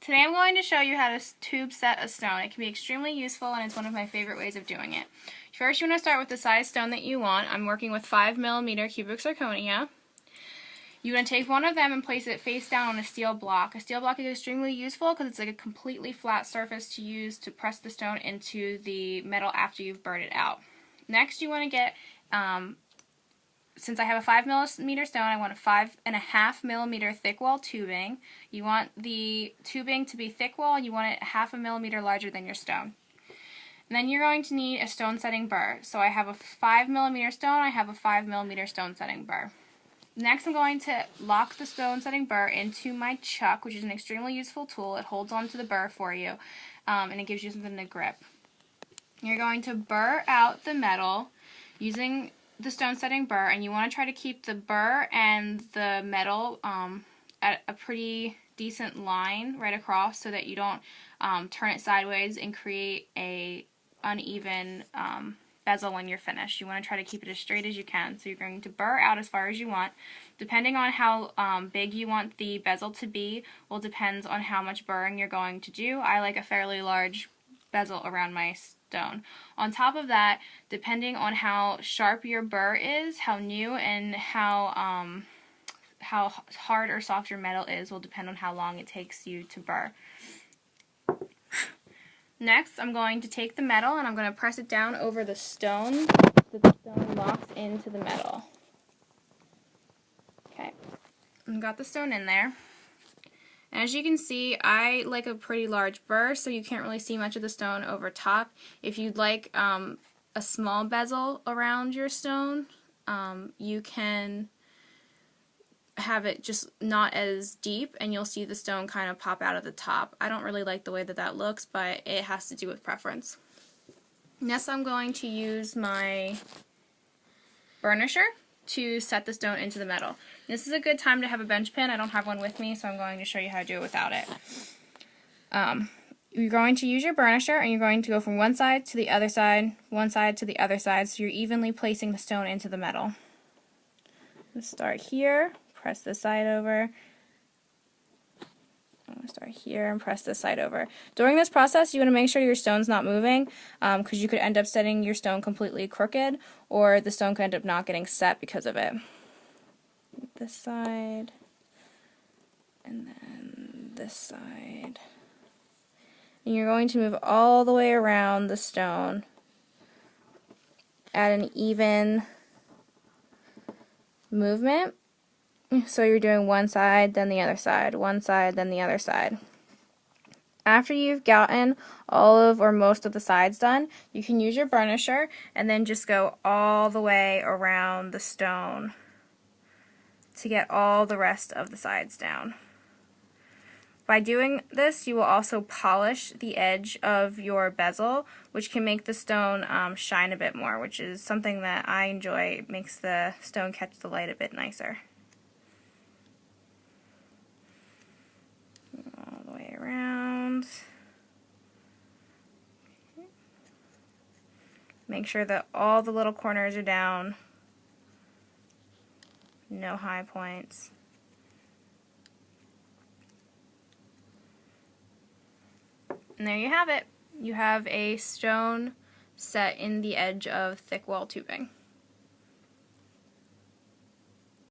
Today I'm going to show you how to tube set a stone. It can be extremely useful and it's one of my favorite ways of doing it. First you want to start with the size stone that you want. I'm working with 5mm cubic zirconia. You want to take one of them and place it face down on a steel block. A steel block is extremely useful because it's like a completely flat surface to use to press the stone into the metal after you've burred it out. Next you want to get, since I have a 5mm stone, I want a 5.5mm thick wall tubing. You want the tubing to be thick wall and you want it 0.5 millimeter larger than your stone. And then you're going to need a stone setting burr. So I have a 5mm stone, I have a 5mm stone setting burr. Next I'm going to lock the stone setting burr into my chuck, which is an extremely useful tool. It holds onto the burr for you and it gives you something to grip. You're going to burr out the metal using the stone setting burr, and you want to try to keep the burr and the metal at a pretty decent line right across so that you don't turn it sideways and create a uneven bezel when you're finished. You want to try to keep it as straight as you can. So you're going to burr out as far as you want. Depending on how big you want the bezel to be will depend on how much burring you're going to do. I like a fairly large bezel around my stone. On top of that, depending on how sharp your burr is, how new and how hard or soft your metal is will depend on how long it takes you to burr. Next, I'm going to take the metal and I'm going to press it down over the stone so the stone locks into the metal. Okay, I've got the stone in there. As you can see, I like a pretty large burr, so you can't really see much of the stone over top. If you'd like a small bezel around your stone, you can have it just not as deep, and you'll see the stone kind of pop out of the top. I don't really like the way that that looks, but it has to do with preference. Next, I'm going to use my burnisher to set the stone into the metal. This is a good time to have a bench pin. I don't have one with me, so I'm going to show you how to do it without it. You're going to use your burnisher and you're going to go from one side to the other side, one side to the other side, so you're evenly placing the stone into the metal. Let's start here, press this side over. I'm going to start here and press this side over. During this process, you want to make sure your stone's not moving because you could end up setting your stone completely crooked, or the stone could end up not getting set because of it. This side, and then this side. And you're going to move all the way around the stone at an even movement. So you're doing one side, then the other side, one side, then the other side. After you've gotten all of or most of the sides done, you can use your burnisher and then just go all the way around the stone to get all the rest of the sides down. By doing this, you will also polish the edge of your bezel, which can make the stone shine a bit more, which is something that I enjoy. It makes the stone catch the light a bit nicer. All the way around. Make sure that all the little corners are down. No high points. And there you have it. You have a stone set in the edge of thick wall tubing.